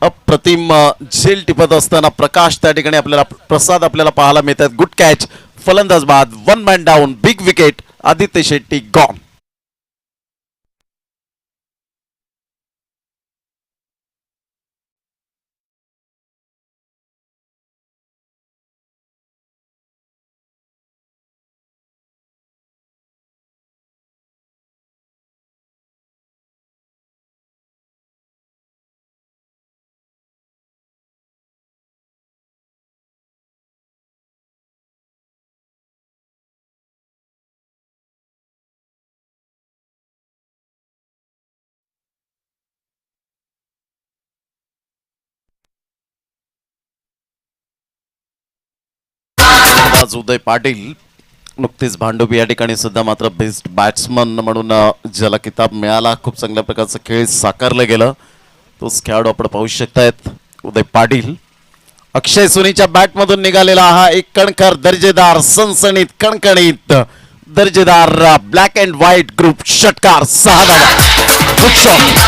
अप्रतिम झेल टिपत असताना प्रकाश त्या ठिकाणी आपल्याला प्रसाद आपल्याला पाहायला मिळतात. Good catch. फलंदाज बाद. 1 man down. Big wicket. Aditya Shetty gone. गोलंदाज उदय पाटील. नुकतीच भांडुप या ठिकाणी सुद्धा मात्र बेस्ट बॅट्समन म्हणून ज्याला किताब मिळाला. खूप चांगल्या प्रकारचं खेळ साकारलं गेलं. तोच खेळाडू आपण पाहू शकतायत उदय पाटील. अक्षय सोनीच्या बॅटमधून निघालेला हा एक कणखर दर्जेदार सनसणीत कणकणीत दर्जेदार ब्लॅक अँड व्हाईट ग्रुप षटकार 6 धावा. Good shot.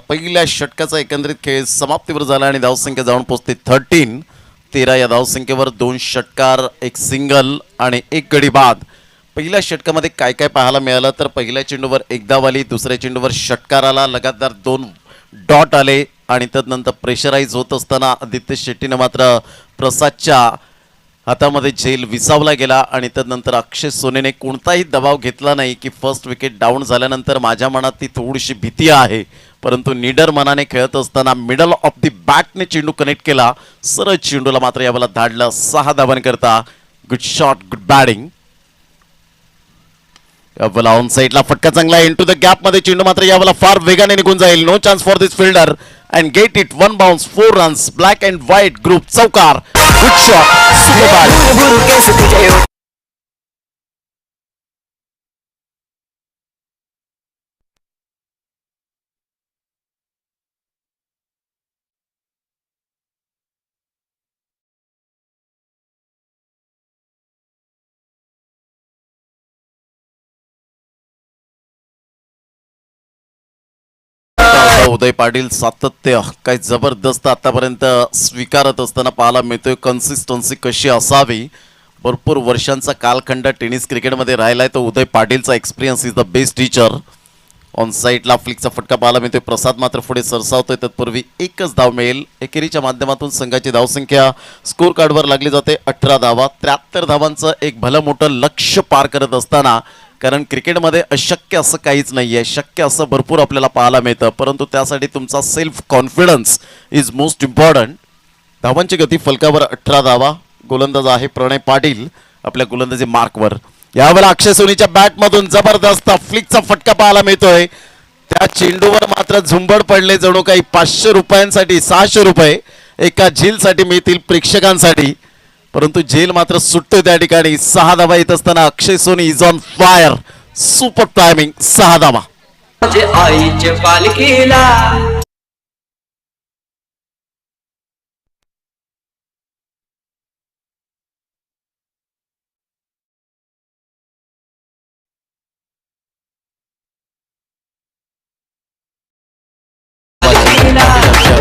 पहिल्या षटकाचा एकंदरीत खेळ समाप्तीवर झाला आणि धावसंख्या जाऊन पोहोचते 13. 13 या धावसंख्येवर 2 षटकार, 1 सिंगल आणि 1 गडी बाद. पहिल्या षटकामध्ये काय काय पाहायला मिळालं तर पहिल्या चेंडूवर 1 धाव आली, दुसऱ्या चेंडूवर षटकार आला, लगातार 2 डॉट आले आणि तदनंतर प्रेशराईज होत असताना आदित्य शेट्टीनं मात्र प्रसादच्या हातामध्ये झेल विसावला गेला आणि त्यानंतर अक्षय सोनेने कोणताही दबाव घेतला नाही की फर्स्ट विकेट डाऊन झाल्यानंतर माझ्या मनात ती थोडीशी भीती आहे, परंतु निडर मनाने खेळत असताना मिडल ऑफ दी बॅटने चेंडू कनेक्ट केला. सरळ चेंडूला मात्र यावेळेला धाडलं 6 धावांकरता. Good shot, good batting. यावेळेला ऑन साईडला फटका चांगला इंटू द गॅप मध्ये चेंडू मात्र यावेळेला फार वेगाने निघून जाईल. No chance for this fielder and get it. 1 bounce, 4 runs. Black and white group चौकार. Good shot, super batting. Uday Patil सातत्य काय जबरदस्त आतापर्यंत स्वीकारत असताना पाहायला मिळतोय. कन्सिस्टन्सी कशी असावी. भरपूर वर्षांचा कालखंड टेनिस क्रिकेटमध्ये राहिलाय तो उदय पाटीलचा experience is the best teacher. On साईडला फ्लिकचा फटका पाहायला मिळतोय. प्रसाद मात्र पुढे सरसावतोय. तत्पूर्वी एकच धाव मिळेल. एकेरीच्या माध्यमातून संघाची धावसंख्या स्कोर कार्डवर लागली जाते 18 धावा. 73 धावांचं एक भलं मोठं लक्ष्य पार करत असताना, कारण क्रिकेटमध्ये अशक्य असं काहीच नाही आहे, शक्य असं भरपूर आपल्याला पाहायला मिळतं, परंतु त्यासाठी तुमचा self confidence is most important. धावांची गती फलकावर 18 धावा. गोलंदाज आहे प्रणय पाटील आपल्या गोलंदाजी मार्कवर. यावेळेला अक्षय सोनीच्या बॅटमधून जबरदस्त फ्लिकचा फटका पाहायला मिळतोय. त्या चेंडूवर मात्र झुंबड पडले. जणू काही 500 रुपयांसाठी 600 रुपये एका झीलसाठी मिळतील प्रेक्षकांसाठी, परंतु झेल मात्र सुटतोय त्या ठिकाणी. 6 धावा येत असताना Akshay Soni is on fire. Super timing. 6 धावा. आईच्या पालखीला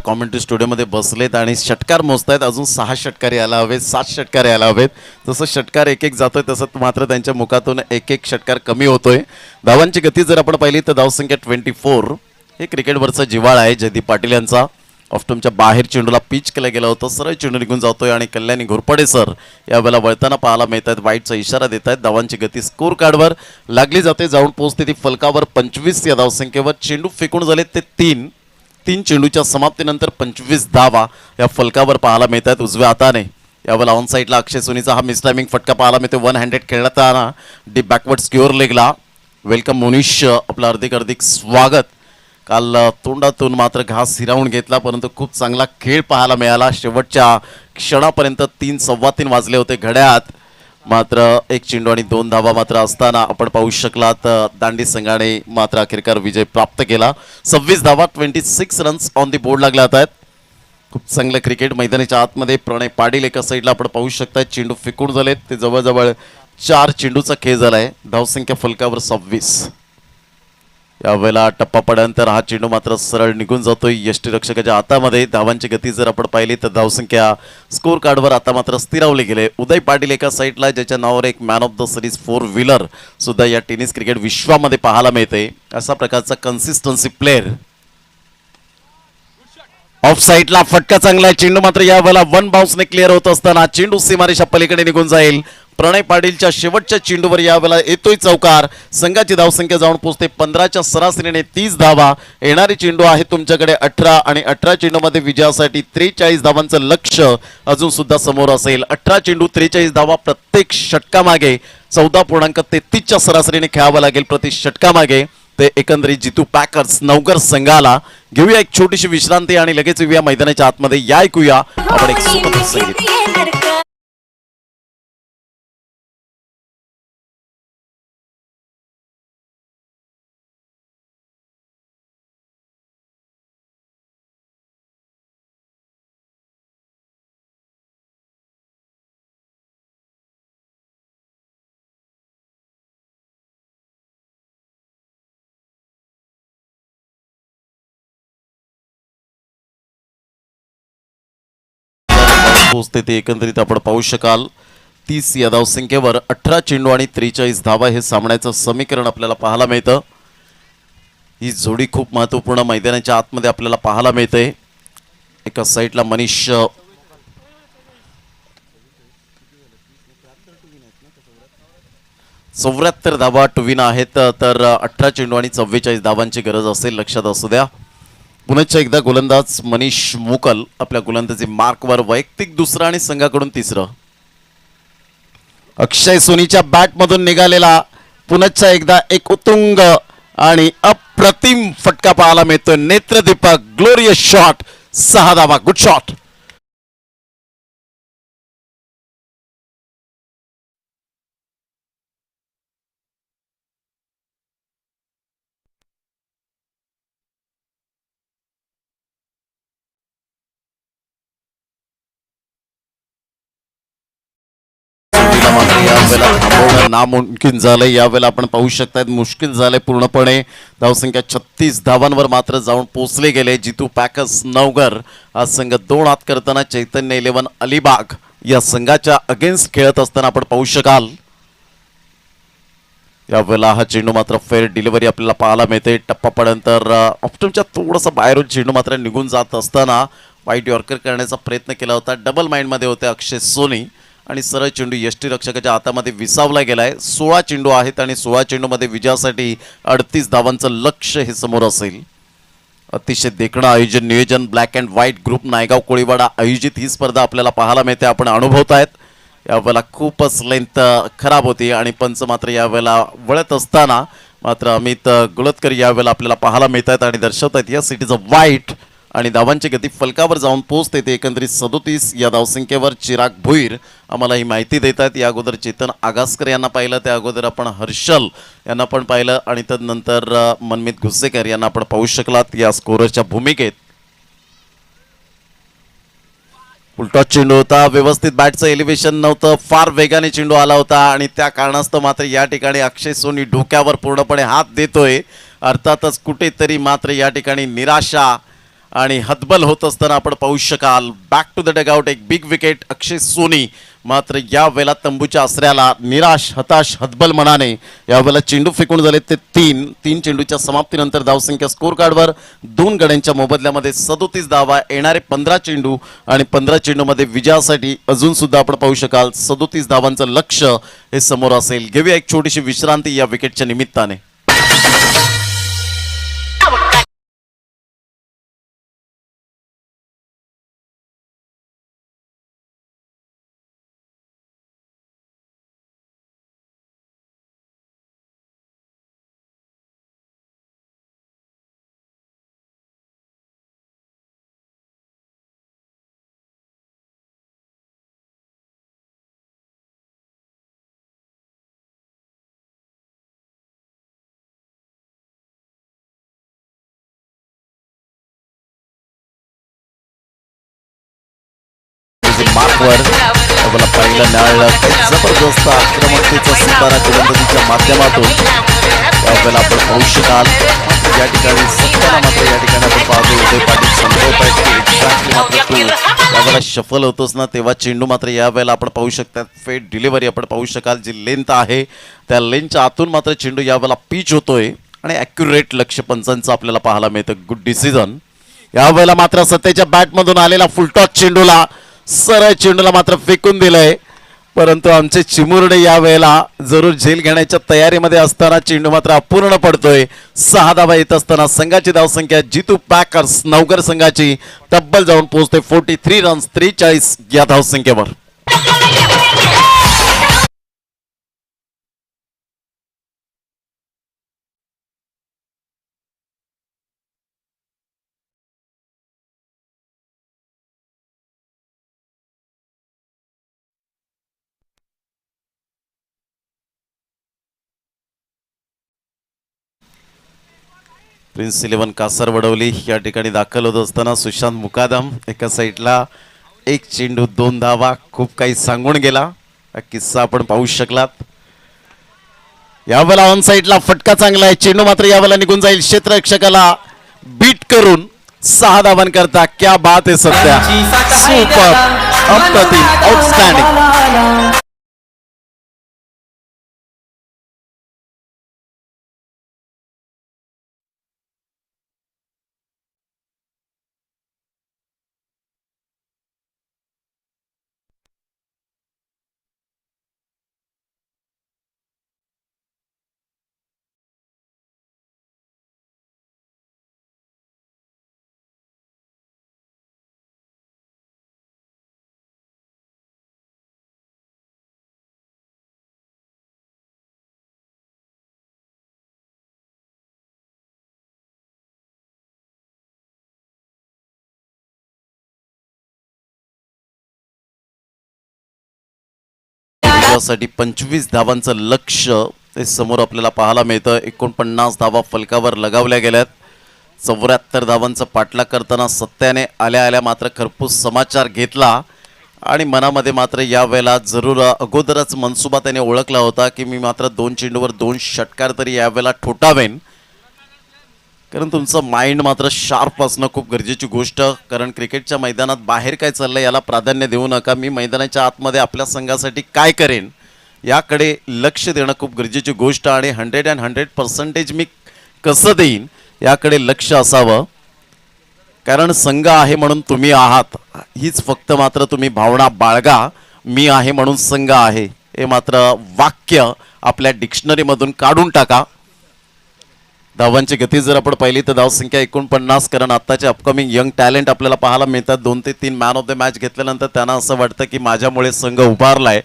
कॉमेंट्री स्टुडिओमध्ये बसलेत आणि षटकार मोजतायत. अजून 6 षटकार यायला हवेत, 7 षटकार यायला हवेत. जसं षटकार एक एक जातोय तसं मात्र त्यांच्या मुखातून एक एक षटकार कमी होतोय. धावांची गती जर आपण पाहिली तर धावसंख्या 24. हे क्रिकेटवरचा जिव्हाळा आहे जयदीप पाटील यांचा. ऑफस्टमच्या बाहेर चेंडूला पिच केला गेला होता. सरळ चेंडू निघून जातोय आणि कल्याणी घोरपडे सर यावेळेला वळताना पाहायला मिळत आहेत. वाईटचा इशारा देत आहेत. धावांची गती स्कोर कार्डवर लागली जाते. जाऊन पोहोचते ती फलकावर 25 या धावसंख्येवर. चेंडू फेकून झाले ते 3 चेंडूच्या समाप्तीनंतर 25 धावा या फलकावर पाहायला मिळत आहेत उजव्या हाताने. यावेळेला ऑन साईडला अक्षय सोनीचा हा मिसटायमिंग फटका पाहायला मिळतो. 1 हँडेड खेळताना डीप बॅकवर्ड स्क्युअर लेगला. वेलकम मोनिश, आपलं हार्दिक स्वागत. काल तोंडातून मात्र घास हिरावून घेतला, परंतु खूप चांगला खेळ पाहायला मिळाला. शेवटच्या क्षणापर्यंत 3 सव्वा 3 वाजले होते घड्याळात. मात्र 1 चेंडू आणि 2 धावा मात्र असताना आपण पाहू शकलात दांडी संघाने मात्र अखेरकार विजय प्राप्त केला. 26 धावा, 26 रन्स ऑन दी बोर्ड लागले आहेत. खूप चांगलं क्रिकेट मैदानाच्या आतमध्ये. प्रणय पाटील एका साईडला आपण पाहू शकता. चेंडू फेकून झालेत. ते जवळजवळ 4 चेंडूचा खेळ झालाय. धावसंख्या फलकावर 26. यावेळेला टप्पा पडल्यानंतर हा चेंडू मात्र सरळ निघून जातोय यष्टीरक्षकाच्या हातामध्ये. धावांची गती जर आपण पाहिली तर धावसंख्या स्कोर कार्डवर आता मात्र स्थिरावले गेले. उदय पाटील एका साईडला, ज्याच्या नावावर एक man of the series 4 wheeler सुद्धा या टेनिस क्रिकेट विश्वामध्ये पाहायला मिळते. अशा प्रकारचा कन्सिस्टन्सी प्लेअर. ऑफ साईडला फटका चांगला आहे. चेंडू मात्र यावेळेला 1 बाउन्सने क्लिअर होत असताना चेंडू सीमारेषा पलीकडे निघून जाईल. प्रणय पाटीलच्या शेवटच्या चेंडूवर यावेळेला येतोय चौकार. संघाची धावसंख्या जाऊन पोहोचते 15च्या सरासरीने 30 धावा. येणारे चेंडू आहे तुमच्याकडे 18 आणि 18 चेंडूमध्ये विजयासाठी 43 धावांचं लक्ष्य अजून सुद्धा समोर असेल. 18 चेंडू 43 धावा प्रत्येक षटकामागे 14.33च्या सरासरीने खेळावं लागेल प्रति षटकामागे. ते एकंदरीत जितू पॅकर्स नवगर संघाला. घेऊया एक छोटीशी विश्रांती आणि लगेच येऊया मैदानाच्या आतमध्ये. या ऐकूया आपण एक सुंदर संगीत. पोहोचते ते एकंदरीत आपण पाहू शकाल. 30 या धावसंख्येवर 18 चेंडू आणि 43 धावा हे सामन्याचं समीकरण आपल्याला पाहायला मिळतं. ही जोडी खूप महत्वपूर्ण मैदानाच्या आतमध्ये आपल्याला पाहायला मिळते. एका साईडला मनीष 74 धावा टुविन आहेत, तर 18 चेंडू आणि 44 धावांची गरज असेल, लक्षात असू द्या. पुन्हा एकदा गोलंदाज मनीष मुकल आपल्या गोलंदाजी मार्कवर वैयक्तिक दुसरा आणि संघाकडून तिसरं. अक्षय सोनीच्या बॅटमधून निघालेला पुन्हा एकदा एक उत्तुंग आणि अप्रतिम फटका पाहायला मिळतोय. नेत्रदीपक ग्लोरियस शॉट, 6 धावा. Good shot. यावेळेला थांबवणं नामुमकिन झालंय. यावेळेला आपण पाहू शकतात मुश्किल झालंय पूर्णपणे. धावसंख्या 36 धावांवर मात्र जाऊन पोहोचले गेले. जितू पॅकर्स नवगर हा संघ 2 हात करताना चैतन्य 11 अलिबाग या संघाच्या अगेन्स्ट खेळत असताना आपण पाहू शकाल. यावेळेला हा चेंडू मात्र फेअर डिलिव्हरी आपल्याला पाहायला मिळते. टप्पा पडल्यानंतर ऑप्टमच्या थोडासा बाहेरून चेंडू मात्र निघून जात असताना वाईट यॉर्कर करण्याचा प्रयत्न केला होता. डबल माइंडमध्ये होते अक्षय सोनी आणि सरळ चेंडू यष्टीरक्षकाच्या हातामध्ये विसावला गेलाय. 16 चेंडू आहेत आणि 16 चेंडूमध्ये विजयासाठी 38 धावांचं लक्ष्य हे समोर असेल. अतिशय देखणं आयोजन नियोजन black and white group Naigaon Koliwada आयोजित ही स्पर्धा आपल्याला पाहायला मिळते. आपण अनुभवतायत. यावेळेला खूपच लेंथ खराब होती आणि पंच मात्र यावेळेला वळत असताना मात्र अमित गुळतकर यावेळेला आपल्याला पाहायला मिळत आहेत आणि दर्शवत या सिटीचं वाईट आणि धावांची गती फलकावर जाऊन पोहोचते ते एकंदरीत 37 या धावसंख्येवर. चिराग भुईर आम्हाला ही माहिती देत आहेत. या अगोदर चेतन आगासकर यांना पाहिलं, त्या अगोदर आपण हर्षल यांना पण पाहिलं आणि तदनंतर मनमित घुसेकर यांना आपण पाहू शकलात या स्कोरच्या भूमिकेत. उलटा चेंडू होता, व्यवस्थित बॅटचं एलिव्हेशन नव्हतं, फार वेगाने चेंडू आला होता आणि त्या कारणास्तव मात्र या ठिकाणी अक्षय सोनी डोक्यावर पूर्णपणे हात देतोय. अर्थातच कुठेतरी मात्र या ठिकाणी निराशा आणि हतबल होत असताना आपण पाहू शकाल. बॅक टू द डगआउट, एक बिग विकेट अक्षय सोनी. मात्र या वेळेला तंबूच्या आसऱ्याला निराश हताश हतबल मनाने यावेळेला चेंडू फेकून झाले ते 3 चेंडूच्या समाप्तीनंतर धावसंख्या स्कोर कार्डवर 2 गड्यांच्या मोबदल्यामध्ये 37 धावा. येणारे 15 चेंडू आणि 15 चेंडूमध्ये विजयासाठी अजून सुद्धा आपण पाहू शकाल 37 धावांचं लक्ष्य हे समोर असेल. घेऊया एक छोटीशी विश्रांती या विकेटच्या निमित्ताने. मार्कवर आपल्याला पहिलं मिळालं. जबरदस्त आक्रमकतेचा सितारा गोलंदाजीच्या माध्यमातून आपल्याला आपण पाहू शकाल. या ठिकाणी सत्ताना मात्र या ठिकाणी आपण पाहतो उदय पाटील समजवत आहेत की एक्झॅक्टली मात्र तू यावेळेला शफल होतोस ना तेव्हा चेंडू मात्र यावेळेला आपण पाहू शकतात फेट डिलिव्हरी आपण पाहू शकाल. जी लेंथ आहे त्या लेंथच्या आतून मात्र चेंडू यावेळेला पिच होतोय आणि ॲक्युरेट लक्ष्य पंचांचं आपल्याला पाहायला मिळतं. Good decision. यावेळेला मात्र सत्तेच्या बॅटमधून आलेला फुलटॉस चेंडूला सरळ चेंडूला मात्र फेकून दिलंय परंतु आमचे चिमुरडे या वेळेला जरूर झेल घेण्याच्या तयारीमध्ये असताना चेंडू मात्र अपूर्ण पडतोय. 6 धावा येत असताना संघाची धावसंख्या जितू पॅकर्स नवकर संघाची तब्बल जाऊन पोहोचते 43 रन्स 43 या धावसंख्येवर. प्रिन्स 11 कासर वडवली या ठिकाणी दाखल होत असताना सुशांत मुकादम एका साईडला एक चेंडू 2 धावा खूप काही सांगून गेला. हा किस्सा आपण पाहू शकलात. यावेळेला ऑन साईडला फटका चांगला आहे. चेंडू मात्र यावेळेला निघून जाईल. क्षेत्ररक्षकाला बीट करून 6 धावांकरता क्या बात आहे सध्या. सुपर अप्रतिम आउटस्टँडिंग. साठी 25 धावांचं लक्ष्य ते समोर आपल्याला पाहायला मिळतं. 49 धावा फलकावर लगावल्या गेल्यात. 74 धावांचा पाठलाग करताना सत्याने आल्या आल्या मात्र खरपूस समाचार घेतला आणि मनामध्ये मात्र या वेळेला जरूर अगोदरच मनसुबा त्याने ओळखला होता की मी मात्र 2 चेंडूवर 2 षटकार तरी यावेळेला ठोठावेन. कारण तुमचं माइंड मात्र शार्प असणं खूप गरजेची गोष्ट. कारण क्रिकेटच्या मैदानात बाहेर काय चाललंय याला प्राधान्य देऊ नका. मी मैदानाच्या आतमध्ये आपल्या संघासाठी काय करेन याकडे लक्ष देणं खूप गरजेची गोष्ट आणि 100% मी कसं देईन याकडे लक्ष असावं. कारण संघ आहे म्हणून तुम्ही आहात हीच फक्त मात्र तुम्ही भावना बाळगा. मी आहे म्हणून संघ आहे हे मात्र वाक्य आपल्या डिक्शनरीमधून काढून टाका. धावांची गती जर आपण पाहिली तर धावसंख्या 49. कारण आत्ताचे अपकमिंग यंग टॅलेंट आपल्याला पाहायला मिळतात. 2 ते 3 मॅन ऑफ द मॅच घेतल्यानंतर त्यांना असं वाटतं की माझ्यामुळे संघ उभारलाय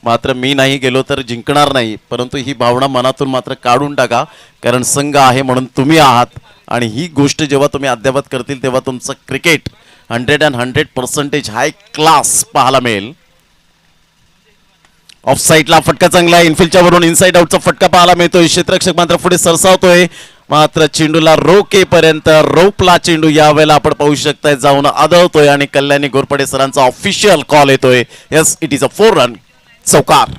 मात्र मी नाही गेलो तर जिंकणार नाही. परंतु ही भावना मनातून मात्र काढून टाका. कारण संघ आहे म्हणून तुम्ही आहात आणि ही गोष्ट जेव्हा तुम्ही अद्यावत करतील तेव्हा तुमचं क्रिकेट 100% हाय क्लास पाहायला मिळेल. ऑफ साईडला फटका चांगला आहे. इनफिल्डच्या वरून इनसाइड आउटचा फटका पाहायला मिळतोय. क्षेत्ररक्षक मात्र पुढे सरसावतोय मात्र चेंडूला रोकेपर्यंत रोपला चेंडू यावेळेला आपण पाहू शकताय जाऊन आदळतोय आणि कल्याणी घोरपडे सरांचा ऑफिशियल कॉल येतोय. Yes it is a 4 run चौकार.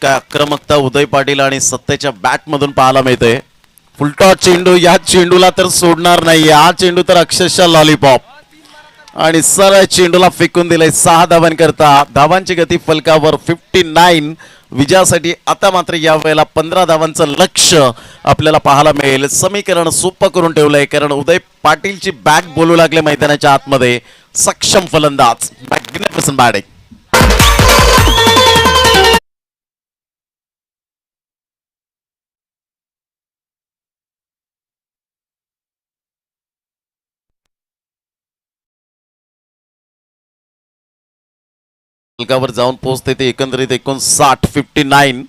काय आक्रमकता उदय पाटील आणि सत्तेच्या बॅट मधून पाहायला मिळते. फुलटॉस चेंडू या चेंडूला तर सोडणार नाही. हा चेंडू तर अक्षरशः लॉलीपॉप आणि सरळ चेंडूला फेकून दिलंय 6 धावांकरता. धावांची गती फलकावर 59. विजयासाठी आता मात्र या वेळेला 15 धावांचं लक्ष्य आपल्याला पाहायला मिळेल. समीकरण सोपं करून ठेवलंय कारण उदय पाटीलची बॅट बोलू लागले मैदानाच्या आतमध्ये. सक्षम फलंदाज मॅग्निफिसंट बॅटिंग. फलकावर जाऊन पोहोचते ते एकंदरीत 59.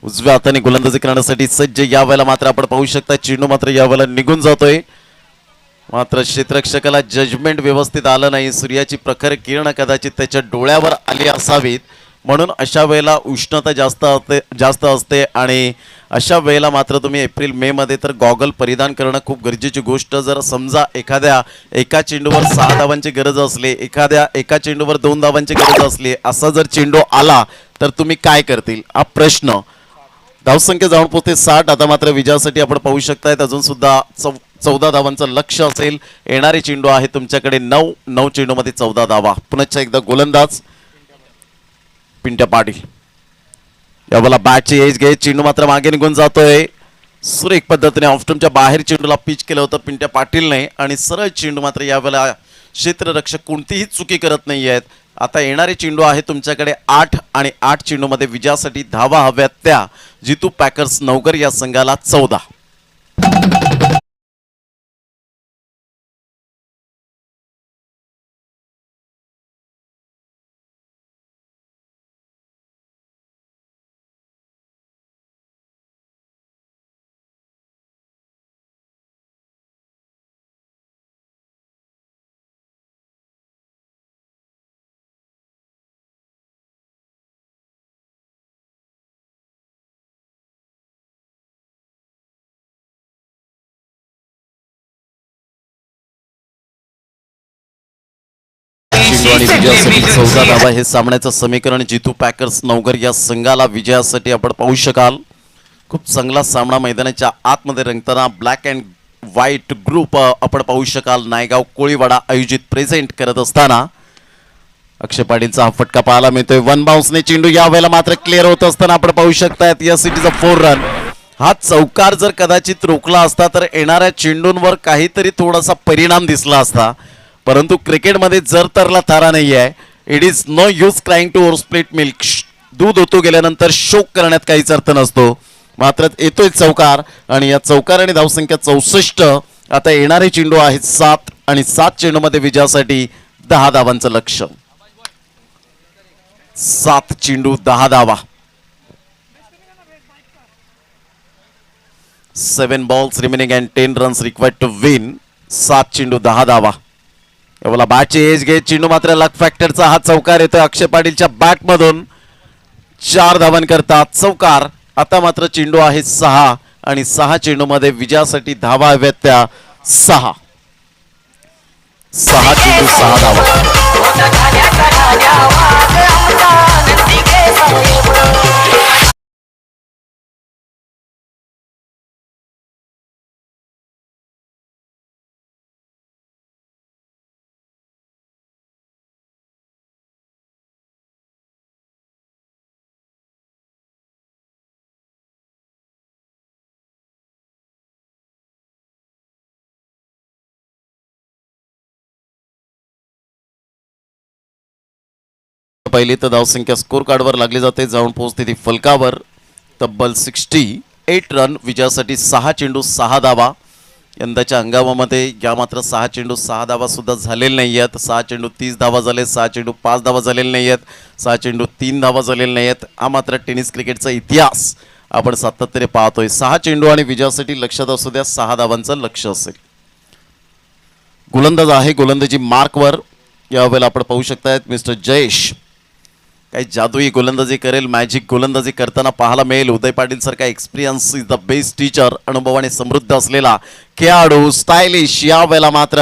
उजव्या हाताने गोलंदाजी करण्यासाठी सज्ज. यावेळेला मात्र आपण पाहू शकता चेंडू मात्र यावेळेला निघून जातोय. मात्र क्षेत्ररक्षकाला जजमेंट व्यवस्थित आलं नाही. सूर्याची प्रखर किरण कदाचित त्याच्या डोळ्यावर आली असावीत म्हणून अशा वेळेला उष्णता जास्त असते आणि अशा वेळेला मात्र तुम्ही एप्रिल मे मध्ये तर गॉगल परिधान करणं खूप गरजेची गोष्ट. जर समजा एका चेंडूवर 6 धावांची गरज असली, एका चेंडूवर 2 धावांची गरज असली, असा जर चेंडू आला तर तुम्ही काय करतील हा प्रश्न. धावसंख्या जाऊन पोहोचते 60. आता मात्र विजयासाठी आपण पाहू शकतायत अजून सुद्धा 14 धावांचं लक्ष असेल. येणारे चेंडू आहे तुमच्याकडे 9 चेंडूमध्ये 14 धावा. पुन्हा एकदा गोलंदाज पिंट्या पाटील. यावेळेला बॅटची एज घे, चेंडू मात्र मागे निघून जातोय. सुरेख पद्धतीने ऑफस्टंपच्या बाहेर चेंडूला पिच केलं होतं पिंट्या पाटीलने आणि सरळ चेंडू मात्र यावेळेला क्षेत्ररक्षक कोणतीही चुकी करत नाही आहेत. आता येणारे चेंडू आहे तुमच्याकडे 8 आणि 8 चेंडूमध्ये विजयासाठी धावा हव्यात त्या जितू पॅकर्स नवगर या संघाला 14. चेंडू आणि विजयासाठी 14 धावा हे सामन्याचं समीकरण जितू पॅकर्स नवगर या संघाला विजयासाठी आपण पाहू शकाल. खूप चांगला सामना मैदानाच्या आतमध्ये रंगताना ब्लॅक अँड व्हाईट ग्रुप आपण पाहू शकाल. नायगाव कोळीवाडा आयोजित प्रेझेंट करत असताना अक्षय पाटीलचा हा फटका पाहायला मिळतोय. 1 बाउन्सने चेंडू यावेळेला मात्र क्लिअर होत असताना आपण पाहू शकतायत या सिटीचा 4 रन. हा चौकार जर कदाचित रोखला असता तर येणाऱ्या चेंडूंवर काहीतरी थोडासा परिणाम दिसला असता, परंतु क्रिकेटमध्ये जर तरला तारा नाही आहे. It is no use crying to over split milk. दूध ओतू गेल्यानंतर शोक करण्यात काहीच अर्थ नसतो. मात्र येतोय चौकार आणि या चौकाराने धावसंख्या 64. आता येणारे चेंडू आहेत 7 आणि 7 चेंडूमध्ये विजयासाठी 10 धावांचं लक्ष. 7 चेंडू 10 धावा. 7 balls remaining and 10 runs required to win. 7 चेंडू 10 धावा. यावेळेला बॅटची एज घे, चेंडू मात्र लक फॅक्टरचा हा चौकार येतोय अक्षय पाटीलच्या बॅटमधून. 4 धावांकरता चौकार. आता मात्र चेंडू आहे 6 आणि 6 चेंडूमध्ये विजयासाठी धावा हव्यात त्या 6. 6 चेंडू 6 धावा. पहिली तर धावसंख्या स्कोर कार्डवर लागली जाते, जाऊन पोहोचते ती फलकावर. तब्बल 68 रन. विजयासाठी 6 चेंडू 6 धावा. यंदाच्या हंगामामध्ये या मात्र 6 चेंडू 6 धावा सुद्धा झालेले नाही आहेत. 6 चेंडू 30 धावा झाले, 6 चेंडू 5 धावा झालेले नाही आहेत, 6 चेंडू 3 धावा झालेले नाही आहेत. हा मात्र टेनिस क्रिकेटचा इतिहास आपण सातत्याने पाहतोय. 6 चेंडू आणि विजयासाठी लक्षात असू द्या 6 धावांचं लक्ष असेल. गोलंदाज आहे गोलंदाजी मार्कवर. यावेळेला आपण पाहू शकतायत मिस्टर जयेश काही जादुई गोलंदाजी करेल, मॅजिक गोलंदाजी करताना पाहायला मिळेल. उदय पाटील सारखा experience is the best teacher. अनुभवाने समृद्ध असलेला खेळाडू, स्टायलिश. यावेळेला मात्र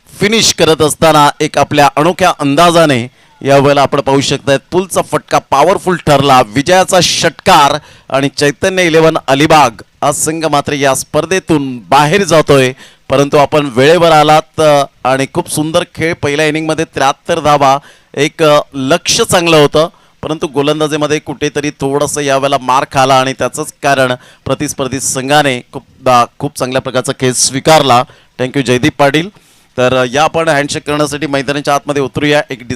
फिनिश करत असताना एक आपल्या अनोख्या अंदाजाने यावेळेला आपण पाहू शकतायत पुलचा फटका पॉवरफुल ठरला. विजयाचा षटकार आणि चैतन्य 11 अलिबाग हा संघ मात्र या स्पर्धेतून बाहेर जातोय. परंतु आपण वेळेवर आलात आणि खूप सुंदर खेळ. पहिल्या इनिंगमध्ये 73 धावा, एक लक्ष चांगलं होतं, परंतु गोलंदाजीमध्ये कुठेतरी थोडंसं यावेळेला मार खाला आणि त्याचंच कारण प्रतिस्पर्धी संघाने खूप चांगल्या प्रकारचा खेळ स्वीकारला. थँक्यू जयदीप पाटील. तर या आपण हँडशेक करण्यासाठी मैदानाच्या आतमध्ये उतरूया. एक